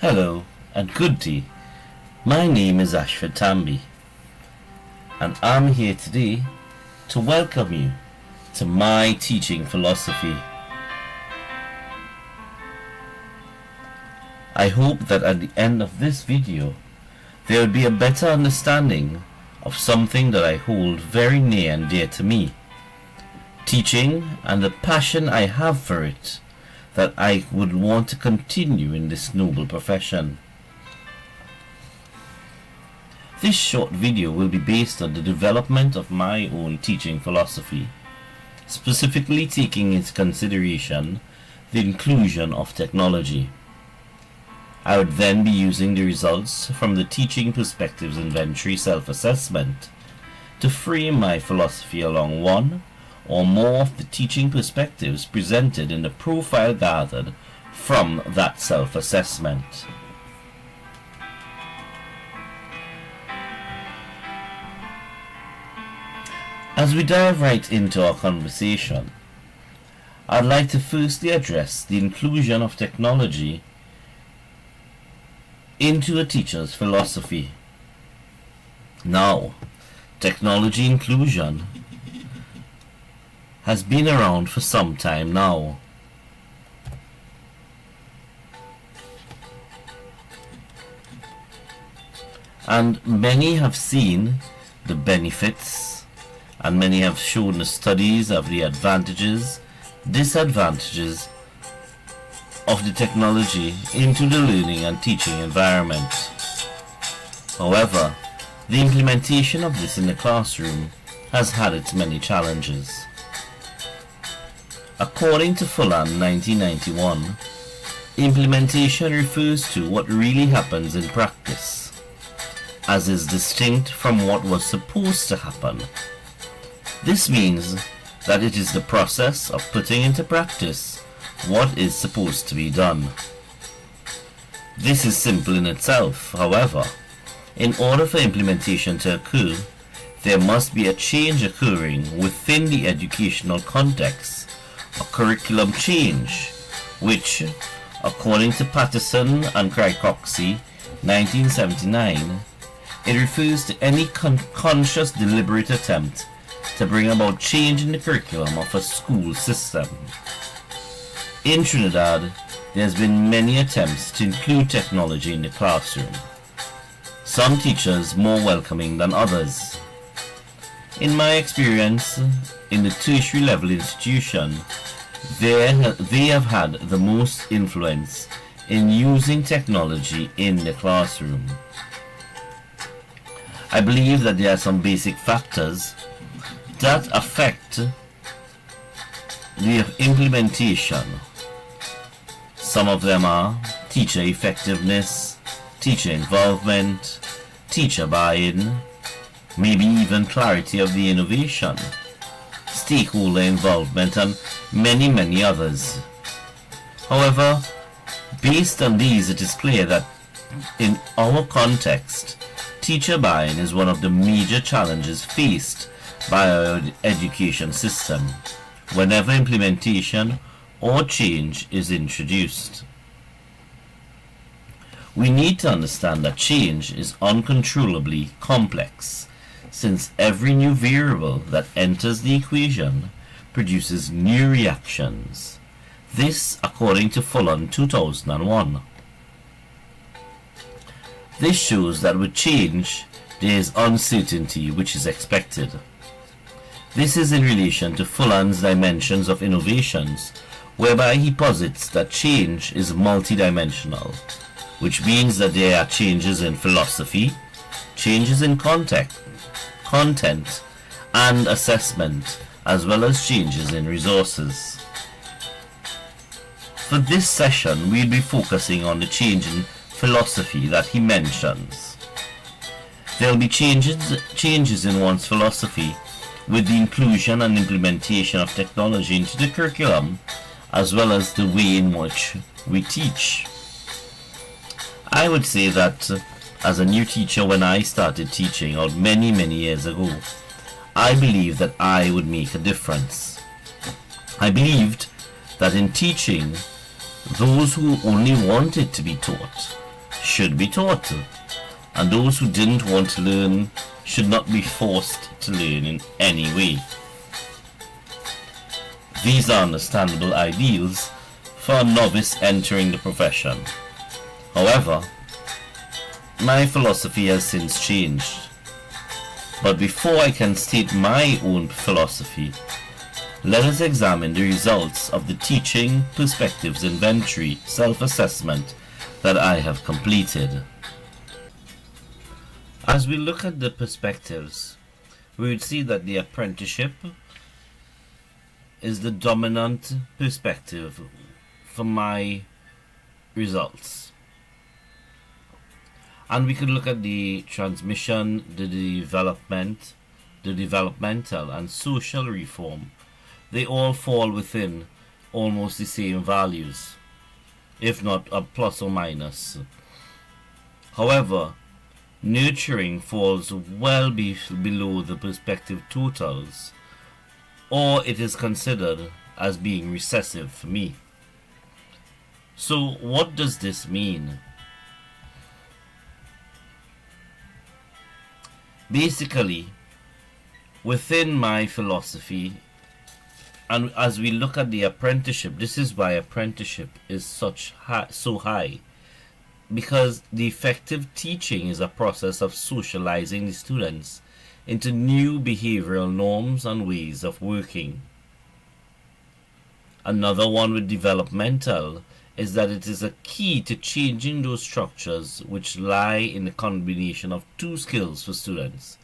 Hello and good day. My name is Ashford Tambi and I'm here today to welcome you to my teaching philosophy. I hope that at the end of this video there will be a better understanding of something that I hold very near and dear to me, teaching, and the passion I have for it, that I would want to continue in this noble profession. This short video will be based on the development of my own teaching philosophy, specifically taking into consideration the inclusion of technology. I would then be using the results from the Teaching Perspectives Inventory self-assessment to frame my philosophy along one or more of the teaching perspectives presented in the profile gathered from that self-assessment. As we dive right into our conversation, I'd like to firstly address the inclusion of technology into a teacher's philosophy. Now, technology inclusion has been around for some time now. And many have seen the benefits, and many have shown the studies of the advantages, disadvantages of the technology into the learning and teaching environment. However, the implementation of this in the classroom has had its many challenges. According to Fulan 1991, implementation refers to what really happens in practice, as is distinct from what was supposed to happen. This means that it is the process of putting into practice what is supposed to be done. This is simple in itself. However, in order for implementation to occur, there must be a change occurring within the educational context, a curriculum change, which, according to Patterson and Krikoxy, 1979, it refers to any conscious, deliberate attempt to bring about change in the curriculum of a school system. In Trinidad, there has been many attempts to include technology in the classroom, some teachers more welcoming than others. In my experience, in the tertiary level institution, they have had the most influence in using technology in the classroom. I believe that there are some basic factors that affect the implementation. Some of them are teacher effectiveness, teacher involvement, teacher buy-in, maybe even clarity of the innovation, stakeholder involvement, and many others. However, based on these, it is clear that in our context, teacher buy-in is one of the major challenges faced by our education system whenever implementation or change is introduced. We need to understand that change is uncontrollably complex, since every new variable that enters the equation produces new reactions. This according to Fulan 2001. This shows that with change there is uncertainty which is expected. This is in relation to Fulan's dimensions of innovations, whereby he posits that change is multidimensional, which means that there are changes in philosophy, changes in content, and assessment, as well as changes in resources. For this session, we'll be focusing on the change in philosophy that he mentions. There will be changes in one's philosophy with the inclusion and implementation of technology into the curriculum, as well as the way in which we teach. I would say that as a new teacher, when I started teaching out many years ago, I believed that I would make a difference. I believed that in teaching, those who only wanted to be taught should be taught, and those who didn't want to learn should not be forced to learn in any way. These are understandable ideals for a novice entering the profession. However, my philosophy has since changed. But before I can state my own philosophy, let us examine the results of the Teaching Perspectives Inventory self-assessment that I have completed. As we look at the perspectives, we would see that the apprenticeship is the dominant perspective for my results. And we could look at the transmission, the developmental and social reform. They all fall within almost the same values, if not a plus or minus. However, nurturing falls well below the perspective totals, or it is considered as being recessive for me. So what does this mean? Basically, within my philosophy, and as we look at the apprenticeship, this is why apprenticeship is so high, because the effective teaching is a process of socializing the students into new behavioral norms and ways of working. Another one with developmental is that it is a key to changing those structures which lie in the combination of two skills for students,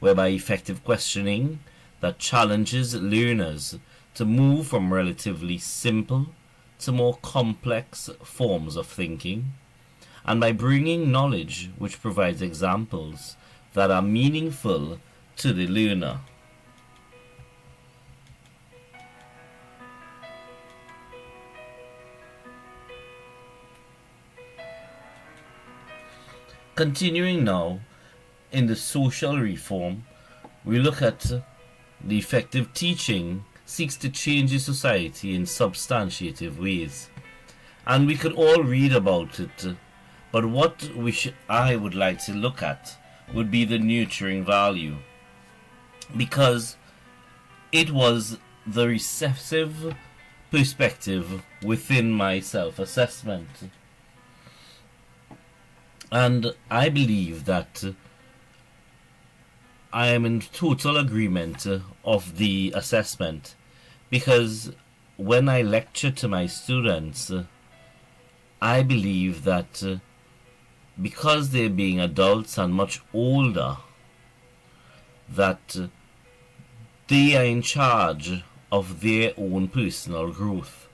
whereby effective questioning that challenges learners to move from relatively simple to more complex forms of thinking, and by bringing knowledge which provides examples that are meaningful to the learner. Continuing now in the social reform, we look at the effective teaching seeks to change the society in substantiative ways. And we could all read about it, but what I would like to look at would be the nurturing value, because it was the recessive perspective within my self-assessment. And I believe that I am in total agreement of the assessment, because when I lecture to my students, I believe that because they're being adults and much older, that they are in charge of their own personal growth.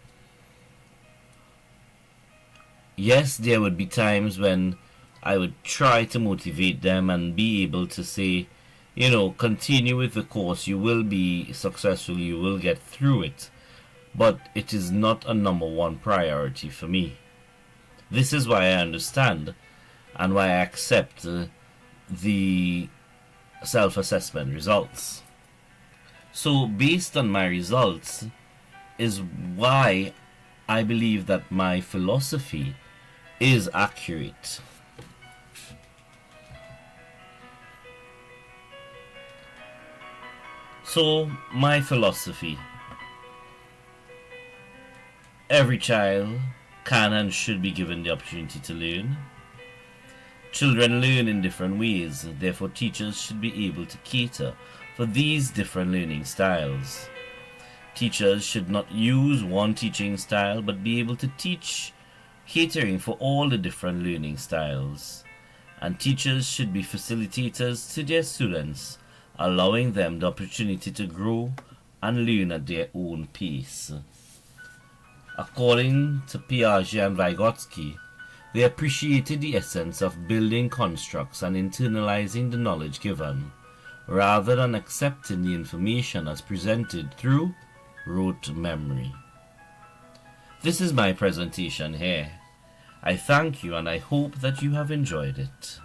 Yes, there would be times when I would try to motivate them and be able to say, continue with the course, you will be successful, you will get through it. But it is not a number one priority for me. This is why I understand and why I accept the self-assessment results. So based on my results is why I believe that my philosophy is accurate. So, my philosophy: every child can and should be given the opportunity to learn. Children learn in different ways, therefore teachers should be able to cater for these different learning styles. Teachers should not use one teaching style, but be able to teach catering for all the different learning styles. And teachers should be facilitators to their students, allowing them the opportunity to grow and learn at their own pace. According to Piaget and Vygotsky, they appreciated the essence of building constructs and internalizing the knowledge given, rather than accepting the information as presented through rote memory. This is my presentation here. I thank you and I hope that you have enjoyed it.